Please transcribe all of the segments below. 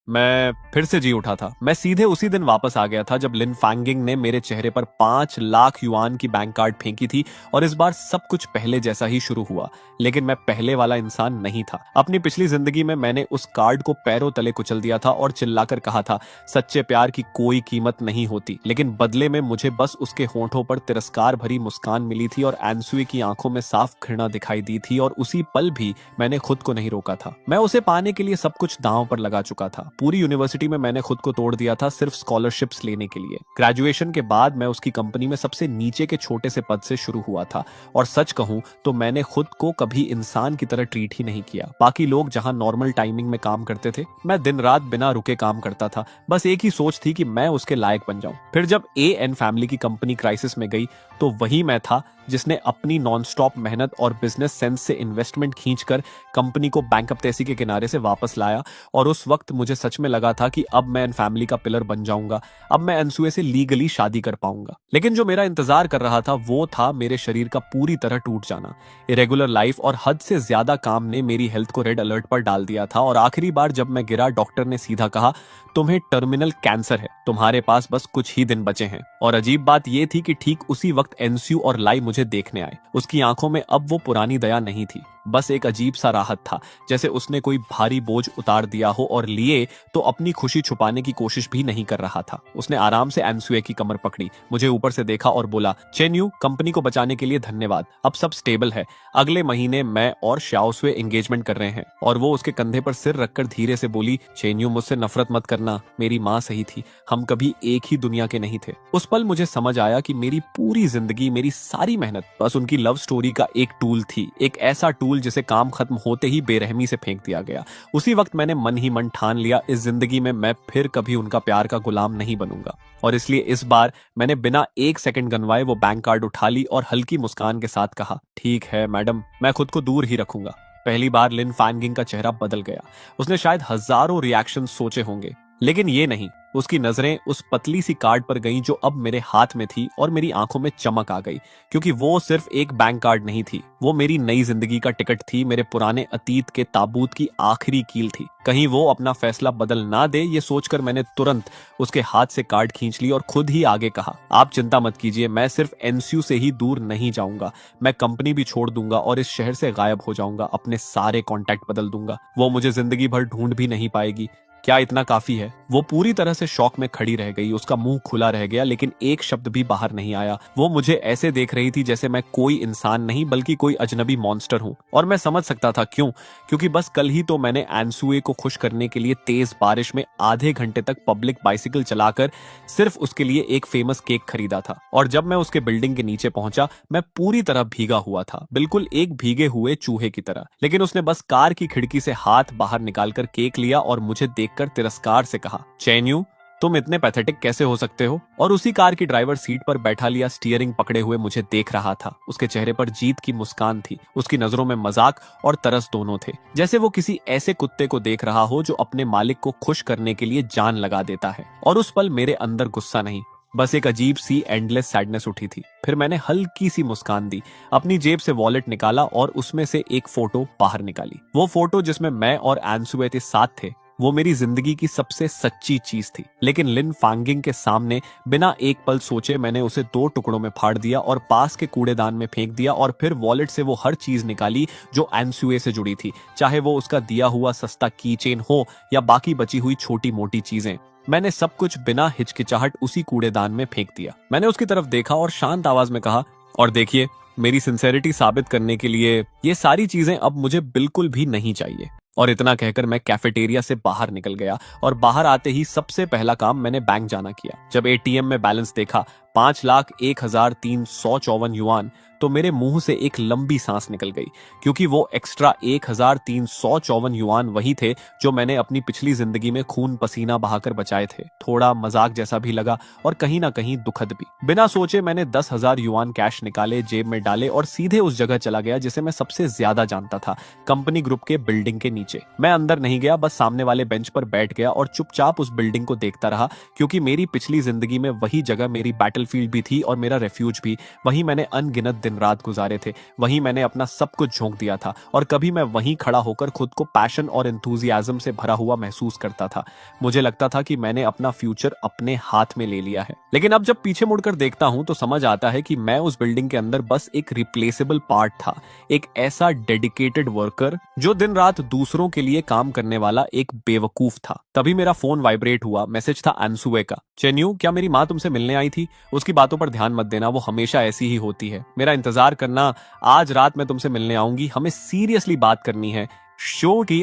मैं फिर से जी उठा था। मैं सीधे उसी दिन वापस आ गया था जब लिन फैंगिंग ने मेरे चेहरे पर 5 लाख युआन की बैंक कार्ड फेंकी थी और इस बार सब कुछ पहले जैसा ही शुरू हुआ। लेकिन मैं पहले वाला इंसान नहीं था। अपनी पिछली जिंदगी में मैंने उस कार्ड को पैरों तले कुचल दिया था और चिल्लाकर कहा था, सच्चे प्यार की कोई कीमत नहीं होती। लेकिन बदले में मुझे बस उसके होंठों पर तिरस्कार भरी मुस्कान मिली थी और एनसुए की आंखों में साफ घृणा दिखाई दी थी, और उसी पल भी मैंने खुद को नहीं रोका था। मैं उसे पाने के लिए सब कुछ दांव पर लगा चुका था। पूरी यूनिवर्सिटी में मैंने खुद को तोड़ दिया था सिर्फ स्कॉलरशिप्स लेने के लिए। ग्रेजुएशन के बाद मैं उसकी कंपनी में सबसे नीचे के छोटे से पद से शुरू हुआ था, और सच कहूं तो मैंने खुद को कभी इंसान की तरह ट्रीट ही नहीं किया। बाकी लोग जहां नॉर्मल टाइमिंग में काम करते थे, मैं दिन रात बिना रुके काम करता था। बस एक ही सोच थी कि मैं उसके लायक बन जाऊं। फिर जब एएन फैमिली की कंपनी क्राइसिस में गई तो वही मैं था जिसने अपनी नॉनस्टॉप मेहनत और बिजनेस सेंस से इन्वेस्टमेंट खींचकर कंपनी को बैंकरप्टेसी के किनारे से वापस लाया। और उस वक्त मुझे सच में लगा था कि अब मैं इन फैमिली का पिलर बन जाऊंगा, अब मैं अनसुए से लीगली शादी कर पाऊंगा। लेकिन जो मेरा इंतजार कर रहा था वो था मेरे शरीर का पूरी तरह टूट जाना। इरेगुलर लाइफ और हद से ज्यादा काम ने मेरी हेल्थ को रेड अलर्ट पर डाल दिया था, और आखिरी बार जब मैं गिरा, डॉक्टर ने सीधा कहा, तुम्हें टर्मिनल कैंसर है, तुम्हारे पास बस कुछ ही दिन बचे हैं। और अजीब बात यह थी कि ठीक उसी वक्त एनस्यू और लाई मुझे देखने आए। उसकी आंखों में अब वो पुरानी दया नहीं थी, बस एक अजीब सा राहत था, जैसे उसने कोई भारी बोझ उतार दिया हो और लिए तो अपनी खुशी छुपाने की कोशिश भी नहीं कर रहा था। उसने आराम से एनसुए की कमर पकड़ी, मुझे ऊपर से देखा और बोला, चेन्यू, कंपनी को बचाने के लिए धन्यवाद, अब सब स्टेबल है। अगले महीने मैं और श्याओसुए एंगेजमेंट कर रहे हैं। और वो उसके कंधे पर सिर रखकर धीरे से बोली, चेन्यू, मुझसे नफरत मत करना, मेरी माँ सही थी, हम कभी एक ही दुनिया के नहीं थे। उस पल मुझे समझ आया कि मेरी पूरी जिंदगी, मेरी सारी मेहनत बस उनकी लव स्टोरी का एक टूल थी, एक ऐसा टूल जिसे काम खत्म होते ही बेरहमी से फेंक दिया गया। उसी वक्त मैंने मन ही मन ठान लिया, इस जिंदगी में मैं फिर कभी उनका प्यार का गुलाम नहीं बनूंगा। और इसलिए इस बार मैंने बिना एक सेकंड गंवाए वो बैंक कार्ड उठा ली और हल्की मुस्कान के साथ कहा, ठीक है मैडम, मैं खुद को दूर ही रखूंगा। पहली बार लिन फैंगिंग का चेहरा बदल गया। उसने शायद हजारों रिएक्शन सोचे होंगे, लेकिन ये नहीं। उसकी नजरें उस पतली सी कार्ड पर गईं जो अब मेरे हाथ में थी, और मेरी आंखों में चमक आ गई, क्योंकि वो सिर्फ एक बैंक कार्ड नहीं थी, वो मेरी नई जिंदगी का टिकट थी, मेरे पुराने अतीत के ताबूत की आखिरी कील थी। कहीं वो अपना फैसला बदल ना दे, ये सोचकर मैंने तुरंत उसके हाथ से कार्ड खींच ली और खुद ही आगे कहा, आप चिंता मत कीजिए, मैं सिर्फ एनस्यू से ही दूर नहीं जाऊंगा, मैं कंपनी भी छोड़ दूंगा और इस शहर से गायब हो जाऊंगा, अपने सारे कॉन्टैक्ट बदल दूंगा, वो मुझे जिंदगी भर ढूंढ भी नहीं पाएगी। क्या इतना काफी है? वो पूरी तरह से शॉक में खड़ी रह गई, उसका मुंह खुला रह गया, लेकिन एक शब्द भी बाहर नहीं आया। वो मुझे ऐसे देख रही थी जैसे मैं कोई इंसान नहीं बल्कि कोई अजनबी मॉन्स्टर हूं। और मैं समझ सकता था क्यों, क्योंकि बस कल ही तो मैंने एनसुए को खुश करने के लिए तेज बारिश में आधे घंटे तक पब्लिक बाइसिकल चलाकर सिर्फ उसके लिए एक फेमस केक खरीदा था। और जब मैं उसके बिल्डिंग के नीचे पहुंचा, मैं पूरी तरह भीगा हुआ था, बिल्कुल एक भीगे हुए चूहे की तरह। लेकिन उसने बस कार की खिड़की से हाथ बाहर निकालकर केक लिया और मुझे देखकर तिरस्कार से कहा, चैन्यू, तुम इतने पैथेटिक कैसे हो सकते हो? और उसी कार की ड्राइवर सीट पर बैठा लिया स्टीयरिंग पकड़े हुए मुझे देख रहा था। उसके चेहरे पर जीत की मुस्कान थी, उसकी नजरों में मजाक और तरस दोनों थे, जैसे वो किसी ऐसे कुत्ते को देख रहा हो जो अपने मालिक को खुश करने के लिए जान लगा देता है। और उस पल मेरे अंदर गुस्सा नहीं, बस एक अजीब सी एंडलेस सैडनेस उठी थी। फिर मैंने हल्की सी मुस्कान दी, अपनी जेब से वॉलेट निकाला और उसमें से एक फोटो बाहर निकाली। वो फोटो जिसमें मैं और एनसुए साथ थे, वो मेरी जिंदगी की सबसे सच्ची चीज थी। लेकिन लिन फैंगिंग के सामने बिना एक पल सोचे मैंने उसे 2 टुकड़ों में फाड़ दिया और पास के कूड़ेदान में फेंक दिया। और फिर वॉलेट से वो हर चीज निकाली जो एनसुए से जुड़ी थी, चाहे वो उसका दिया हुआ सस्ता की चेन हो या बाकी बची हुई छोटी मोटी चीजें। मैंने सब कुछ बिना हिचकिचाहट उसी कूड़ेदान में फेंक दिया। मैंने उसकी तरफ देखा और शांत आवाज में कहा, और देखिए, मेरी सिंसेरिटी साबित करने के लिए ये सारी चीजें अब मुझे बिल्कुल भी नहीं चाहिए। और इतना कहकर मैं कैफेटेरिया से बाहर निकल गया, और बाहर आते ही सबसे पहला काम मैंने बैंक जाना किया। जब एटीएम में बैलेंस देखा 5,01,354 युआन, तो मेरे मुंह से एक लंबी सांस निकल गई, क्योंकि वो एक्स्ट्रा 1,354 युआन वही थे जो मैंने अपनी पिछली जिंदगी में खून पसीना बहाकर बचाए थे। थोड़ा मजाक जैसा भी लगा और कहीं ना कहीं दुखद भी। बिना सोचे मैंने 10,000 युआन कैश निकाले, जेब में डाले और सीधे उस जगह चला गया जिसे मैं सबसे ज्यादा जानता था, कंपनी ग्रुप के बिल्डिंग के नीचे। मैं अंदर नहीं गया, बस सामने वाले बेंच पर बैठ गया और चुपचाप उस बिल्डिंग को देखता रहा, क्योंकि मेरी पिछली जिंदगी में वही जगह मेरी बैटल बैटलफील्ड भी थी और मेरा रेफ्यूज भी। वहीं मैंने अनगिनत दिन रात गुजारे थे, वहीं मैंने अपना सब कुछ झोंक दिया था और कभी मैं वहीं खड़ा होकर खुद को पैशन और एंथुजियाज्म से भरा हुआ महसूस करता था। मुझे लगता था कि मैंने अपना फ्यूचर अपने हाथ में ले लिया है। लेकिन अब जब पीछे मुड़कर देखता हूं तो समझ आता है कि मैं उस बिल्डिंग के अंदर बस एक रिप्लेसेबल पार्ट था, एक ऐसा डेडिकेटेड वर्कर जो दिन रात दूसरों के लिए काम करने वाला एक बेवकूफ था। तभी मेरा फोन वाइब्रेट हुआ। मैसेज था अंसुए का। चेन्यू, क्या मेरी माँ तुमसे मिलने आई थी? उसकी बातों पर ध्यान मत देना, वो हमेशा ऐसी ही होती है। मेरा इंतजार करना, आज रात मैं तुमसे मिलने आऊंगी, हमें सीरियसली बात करनी है। शो की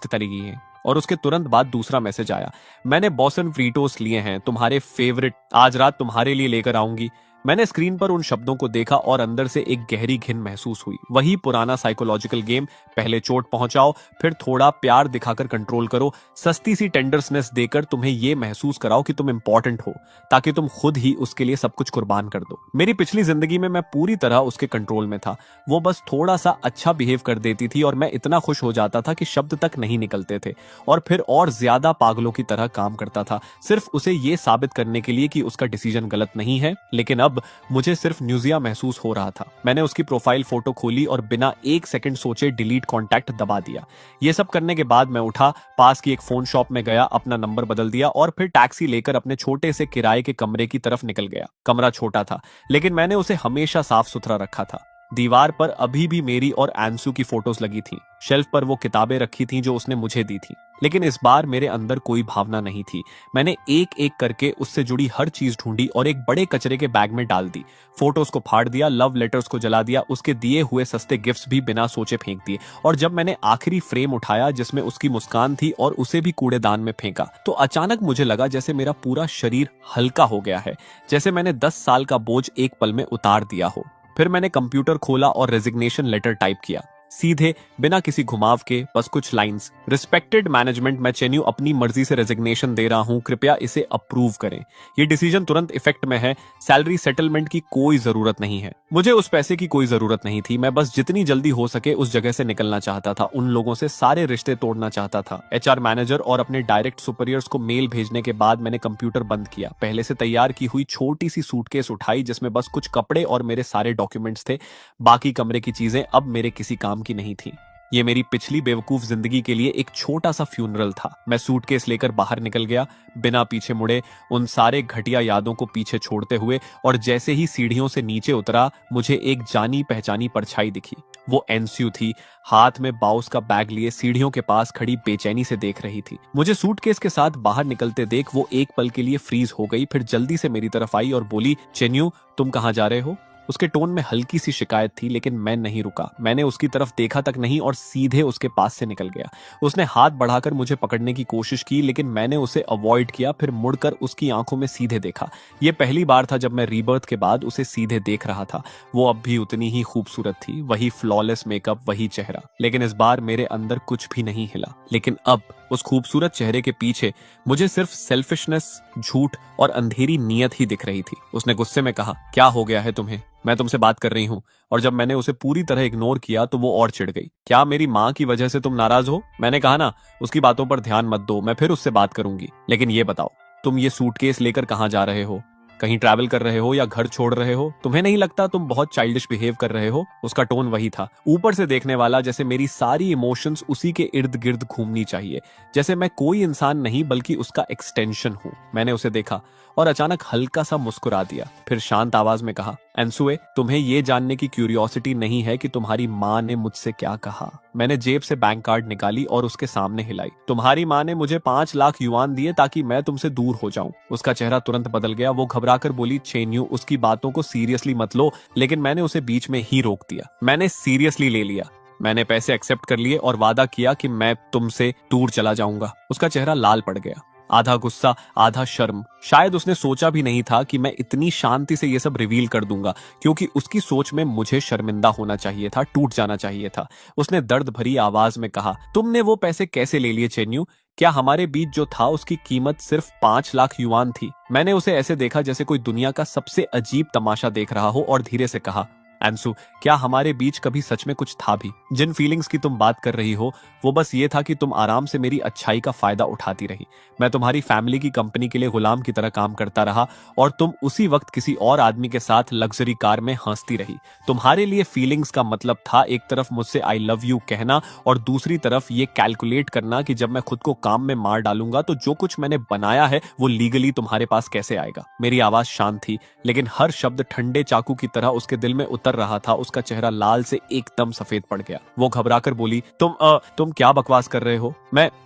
तरीकी है। और उसके तुरंत बाद दूसरा मैसेज आया, मैंने बॉसन फ्रीटोस लिए हैं, तुम्हारे फेवरेट, आज रात तुम्हारे लिए लेकर आऊंगी। मैंने स्क्रीन पर उन शब्दों को देखा और अंदर से एक गहरी घिन महसूस हुई। वही पुराना साइकोलॉजिकल गेम, पहले चोट पहुंचाओ, फिर थोड़ा प्यार दिखाकर कंट्रोल करो, सस्ती सी टेंडरनेस देकर तुम्हें यह महसूस कराओ कि तुम इंपॉर्टेंट हो, ताकि तुम खुद ही उसके लिए सब कुछ कुर्बान कर दो। मेरी पिछली जिंदगी में मैं पूरी तरह उसके कंट्रोल में था। वो बस थोड़ा सा अच्छा बिहेव कर देती थी और मैं इतना खुश हो जाता था कि शब्द तक नहीं निकलते थे, और फिर और ज्यादा पागलों की तरह काम करता था, सिर्फ उसे ये साबित करने के लिए कि उसका डिसीजन गलत नहीं है। लेकिन अब मुझे सिर्फ न्यूजिया महसूस हो रहा था। मैंने उसकी प्रोफाइल फोटो खोली और बिना एक सेकंड सोचे डिलीट कॉन्टैक्ट दबा दिया। ये सब करने के बाद मैं उठा, पास की एक फोन शॉप में गया, अपना नंबर बदल दिया और फिर टैक्सी लेकर अपने छोटे से किराए के कमरे की तरफ निकल गया। कमरा छोटा था, लेकिन मैंने उसे हमेशा साफ सुथरा रखा था। दीवार पर अभी भी मेरी और एंसू की फोटोज लगी थी। शेल्फ पर वो किताबें रखी थीं जो उसने मुझे दी थी। लेकिन इस बार मेरे अंदर कोई भावना नहीं थी। मैंने एक एक करके उससे जुड़ी हर चीज ढूंढी और एक बड़े कचरे के बैग में डाल दी। फोटोज को फाड़ दिया, लव लेटर्स को जला दिया, उसके दिए हुए सस्ते गिफ्ट्स भी बिना सोचे फेंक दिए। और जब मैंने आखिरी फ्रेम उठाया जिसमें उसकी मुस्कान थी और उसे भी कूड़ेदान में फेंका, तो अचानक मुझे लगा जैसे मेरा पूरा शरीर हल्का हो गया है, जैसे मैंने 10 साल का बोझ एक पल में उतार दिया हो। फिर मैंने कंप्यूटर खोला और रेजिग्नेशन लेटर टाइप किया, सीधे, बिना किसी घुमाव के, बस कुछ लाइंस। रिस्पेक्टेड मैनेजमेंट, मैं चेन्यू अपनी मर्जी से रेजिग्नेशन दे रहा हूं, कृपया इसे अप्रूव करें। ये डिसीजन तुरंत इफेक्ट में है। सैलरी सेटलमेंट की कोई जरूरत नहीं है, मुझे उस पैसे की कोई जरूरत नहीं थी। मैं बस जितनी जल्दी हो सके उस जगह से निकलना चाहता था, उन लोगों से सारे रिश्ते तोड़ना चाहता था। एचआर मैनेजर और अपने डायरेक्ट सुपीरियर्स को मेल भेजने के बाद मैंने कंप्यूटर बंद किया, पहले से तैयार की हुई छोटी सी सूटकेस उठाई जिसमें बस कुछ कपड़े और मेरे सारे डॉक्यूमेंट्स थे। बाकी कमरे की चीजें अब मेरे किसी काम की नहीं थी। ये मेरी पिछली बेवकूफ जिंदगी के लिए एक छोटा सा फ्यूनरल था। मैं सूटकेस लेकर बाहर निकल गया, बिना पीछे मुड़े, उन सारे घटिया यादों को पीछे छोड़ते हुए। और जैसे ही सीढ़ियों से नीचे उतरा, मुझे एक जानी पहचानी परछाई दिखी। वो एनस्यू थी, हाथ में बाउस का बैग लिए सीढ़ियों के पास खड़ी बेचैनी से देख रही थी। मुझे सूटकेस के साथ बाहर निकलते देख वो एक पल के लिए फ्रीज हो गई, फिर जल्दी से मेरी तरफ आई और बोली, चेन्यू, तुम कहाँ जा रहे हो? उसके टोन में हल्की सी शिकायत थी, लेकिन मैं नहीं रुका। मैंने उसकी तरफ देखा तक नहीं और सीधे उसके पास से निकल गया। उसने हाथ बढ़ाकर मुझे पकड़ने की कोशिश की, लेकिन मैंने उसे अवॉइड किया, फिर मुड़कर उसकी आंखों में सीधे देखा। यह पहली बार था जब मैं रीबर्थ के बाद उसे सीधे देख रहा था। वो अब भी उतनी ही खूबसूरत थी, वही फ्लॉलेस मेकअप, वही चेहरा, लेकिन इस बार मेरे अंदर कुछ भी नहीं हिला। लेकिन अब उस खूबसूरत चेहरे के पीछे मुझे सिर्फ सेल्फिशनेस, झूठ और अंधेरी नीयत ही दिख रही थी। उसने गुस्से में कहा, क्या हो गया है तुम्हें? मैं तुमसे बात कर रही हूं। और जब मैंने उसे पूरी तरह इग्नोर किया तो वो और चिढ़ गई। क्या मेरी माँ की वजह से तुम नाराज हो? मैंने कहा ना, उसकी बातों पर ध्यान मत दो, मैं फिर उससे बात करूंगी। लेकिन ये बताओ, तुम ये सूटकेस लेकर कहाँ जा रहे हो? कहीं ट्रैवल कर रहे हो या घर छोड़ रहे हो? तुम्हें नहीं लगता तुम बहुत चाइल्डिश बिहेव कर रहे हो? उसका टोन वही था, ऊपर से देखने वाला, जैसे मेरी सारी इमोशंस उसी के इर्द गिर्द घूमनी चाहिए, जैसे मैं कोई इंसान नहीं बल्कि उसका एक्सटेंशन हूं। मैंने उसे देखा और अचानक हल्का सा मुस्कुरा दिया, फिर शांत आवाज में कहा, एंसुए, तुम्हें यह जानने की क्यूरियोसिटी नहीं है कि तुम्हारी माँ ने मुझसे क्या कहा? मैंने जेब से बैंक कार्ड निकाली और उसके सामने हिलाई। तुम्हारी माँ ने मुझे 5 लाख युआन दिए ताकि मैं तुमसे दूर हो जाऊं। उसका चेहरा तुरंत बदल गया। वो घबराकर बोली, चेन्यू, उसकी बातों को सीरियसली मत लो। लेकिन मैंने उसे बीच में ही रोक दिया। मैंने सीरियसली ले लिया। मैंने पैसे एक्सेप्ट कर लिए और वादा किया कि मैं तुमसे दूर चला जाऊंगा। उसका चेहरा लाल पड़ गया, आधा गुस्सा आधा शर्म। शायद उसने सोचा भी नहीं था कि मैं इतनी शांति से ये सब रिवील कर दूंगा, क्योंकि उसकी सोच में मुझे शर्मिंदा होना चाहिए था, टूट जाना चाहिए था। उसने दर्द भरी आवाज में कहा, तुमने वो पैसे कैसे ले लिए चेन्यू? क्या हमारे बीच जो था उसकी कीमत सिर्फ 5 लाख युआन थी? मैंने उसे ऐसे देखा जैसे कोई दुनिया का सबसे अजीब तमाशा देख रहा हो और धीरे से कहा, अंशु, क्या हमारे बीच कभी सच में कुछ था भी? जिन फीलिंग्स की तुम बात कर रही हो वो बस ये था कि तुम आराम से मेरी अच्छाई का फायदा उठाती रही। मैं तुम्हारी फैमिली की कंपनी के लिए गुलाम की तरह काम करता रहा और तुम उसी वक्त किसी और आदमी के साथ लग्जरी कार में हंसती रही। तुम्हारे लिए फीलिंग्स का मतलब था एक तरफ मुझसे आई लव यू कहना और दूसरी तरफ ये कैलकुलेट करना कि जब मैं खुद को काम में मार डालूंगा तो जो कुछ मैंने बनाया है वो लीगली तुम्हारे पास कैसे आएगा। मेरी आवाज शांत थी लेकिन हर शब्द ठंडे चाकू की तरह उसके दिल में उतर रहा था। उसका चेहरा लाल से एकदम सफेद पड़ गया। वो घबराकर बोली, तुम क्या बकवास कर रहे हो?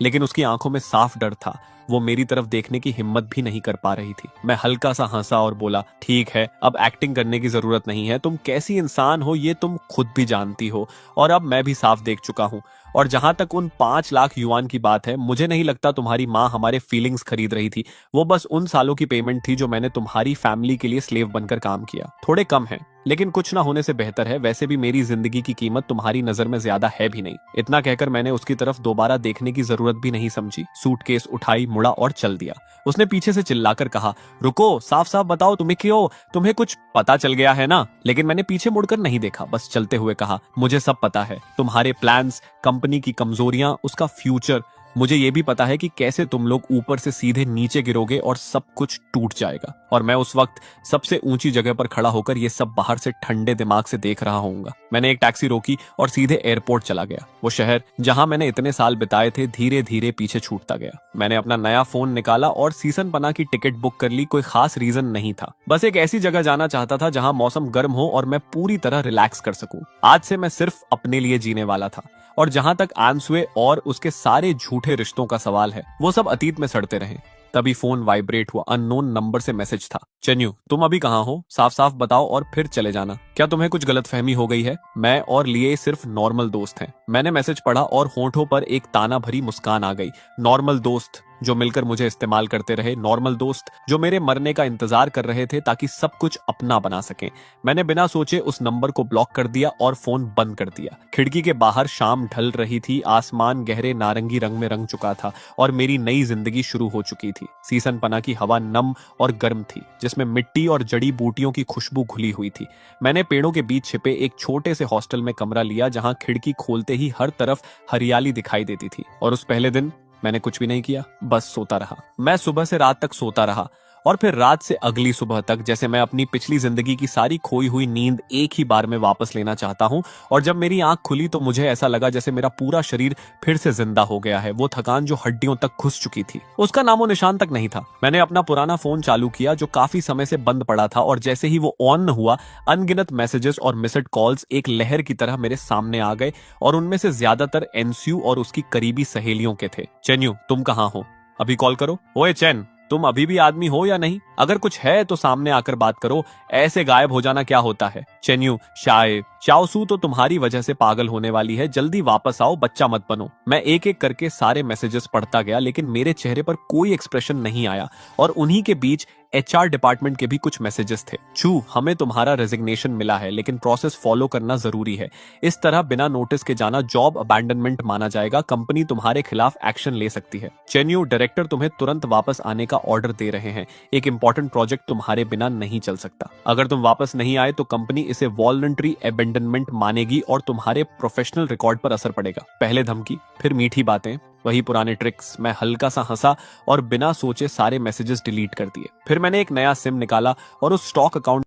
लेकिन उसकी आंखों में साफ डर था। वो मेरी तरफ देखने की हिम्मत भी नहीं कर पा रही थी। मैं हल्का सा हंसा और बोला, ठीक है, अब एक्टिंग करने की जरूरत नहीं है। तुम कैसी इंसान हो ये तुम खुद भी जानती हो और अब मैं भी साफ देख चुका हूँ। और जहां तक उन 5 लाख युआन की बात है, मुझे नहीं लगता तुम्हारी माँ हमारे फीलिंग्स खरीद रही थी। वो बस उन सालों की पेमेंट थी जो मैंने तुम्हारी फैमिली के लिए स्लेव बनकर काम किया। थोड़े कम है लेकिन कुछ ना होने से बेहतर है। वैसे भी मेरी जिंदगी की कीमत तुम्हारी नजर में ज्यादा है भी नहीं। इतना कहकर मैंने उसकी तरफ दोबारा देखने की जरूरत भी नहीं समझी। सूटकेस उठाई, मुड़ा और चल दिया। उसने पीछे से चिल्लाकर कहा, रुको, साफ साफ बताओ तुम्हें कुछ पता चल गया है ना? लेकिन मैंने पीछे मुड़कर नहीं देखा, बस चलते हुए कहा, मुझे सब पता है। तुम्हारे प्लान्स, कंपनी की कमजोरियां, उसका फ्यूचर। मुझे ये भी पता है कि कैसे तुम लोग ऊपर से सीधे नीचे गिरोगे और सब कुछ टूट जाएगा। और मैं उस वक्त सबसे ऊंची जगह पर खड़ा होकर ये सब बाहर से ठंडे दिमाग से देख रहा होऊंगा। मैंने एक टैक्सी रोकी और सीधे एयरपोर्ट चला गया। वो शहर जहां मैंने इतने साल बिताए थे धीरे धीरे पीछे छूटता गया। मैंने अपना नया फोन निकाला और सीसन पना की टिकट बुक कर ली। कोई खास रीजन नहीं था, बस एक ऐसी जगह जाना चाहता था जहां मौसम गर्म हो और मैं पूरी तरह रिलैक्स कर सकूं। आज से मैं सिर्फ अपने लिए जीने वाला था। और जहां तक आंसुए और उसके सारे झूठे रिश्तों का सवाल है, वो सब अतीत में सड़ते रहे। तभी फोन वाइब्रेट हुआ। अननोन नंबर से मैसेज था। चेन्यू, तुम अभी कहाँ हो? साफ साफ बताओ और फिर चले जाना। क्या तुम्हें कुछ गलतफहमी हो गई है? मैं और लिए सिर्फ नॉर्मल दोस्त हैं। मैंने मैसेज पढ़ा और होंठों पर एक ताना भरी मुस्कान आ गई। नॉर्मल दोस्त जो मिलकर मुझे इस्तेमाल करते रहे, नॉर्मल दोस्त जो मेरे मरने का इंतजार कर रहे थे ताकि सब कुछ अपना बना सके। मैंने बिना सोचे उस नंबर को ब्लॉक कर दिया और फोन बंद कर दिया। खिड़की के बाहर शाम ढल रही थी। आसमान गहरे नारंगी रंग में रंग चुका था और मेरी नई जिंदगी शुरू हो चुकी थी। सीसन पना की हवा नम और गर्म थी जिसमें मिट्टी और जड़ी बूटियों की खुशबू घुली हुई थी। मैंने पेड़ों के बीच छिपे एक छोटे से हॉस्टल में कमरा लिया जहां खिड़की खोलते ही हर तरफ हरियाली दिखाई देती थी। और उस पहले दिन मैंने कुछ भी नहीं किया, बस सोता रहा। मैं सुबह से रात तक सोता रहा और फिर रात से अगली सुबह तक, जैसे मैं अपनी पिछली जिंदगी की सारी खोई हुई नींद एक ही बार में वापस लेना चाहता हूं। और जब मेरी आंख खुली तो मुझे ऐसा लगा जैसे मेरा पूरा शरीर फिर से जिंदा हो गया है। वो थकान जो हड्डियों तक घुस चुकी थी, उसका नामो निशान तक नहीं था। मैंने अपना पुराना फोन चालू किया जो काफी समय से बंद पड़ा था और जैसे ही वो ऑन हुआ, अनगिनत मैसेजेस और मिस्ड कॉल्स एक लहर की तरह मेरे सामने आ गए और उनमें से ज्यादातर एनस्यू और उसकी करीबी सहेलियों के थे। चेन्यू, तुम कहाँ हो? अभी कॉल करो। ओए चैन, तुम अभी भी आदमी हो या नहीं? अगर कुछ है तो सामने आकर बात करो। ऐसे गायब हो जाना क्या होता है? चेन्यू, शायद चाओसू तो तुम्हारी वजह से पागल होने वाली है। जल्दी वापस आओ, बच्चा मत बनो। मैं एक एक करके सारे मैसेजेस पढ़ता गया लेकिन मेरे चेहरे पर कोई एक्सप्रेशन नहीं आया। और उन्हीं के बीच एचआर डिपार्टमेंट के भी कुछ मैसेजेस थे। चू, हमें तुम्हारा रेजिग्नेशन मिला है लेकिन प्रोसेस फॉलो करना जरूरी है। इस तरह बिना नोटिस के जाना जॉब अबैंडनमेंट माना जाएगा। कंपनी तुम्हारे खिलाफ एक्शन ले सकती है। चेन्यू, डायरेक्टर तुम्हें तुरंत वापस आने का ऑर्डर दे रहे हैं। एक इंपॉर्टेंट प्रोजेक्ट तुम्हारे बिना नहीं चल सकता। अगर तुम वापस नहीं आए तो कंपनी इसे वॉलंटरी अबैंडनमेंट मानेगी और तुम्हारे प्रोफेशनल रिकॉर्ड पर असर पड़ेगा। पहले धमकी, फिर मीठी बातें, वही पुराने ट्रिक्स। मैं हल्का सा हंसा और बिना सोचे सारे मैसेजेस डिलीट कर दिए। फिर मैंने एक नया सिम निकाला और उस स्टॉक अकाउंट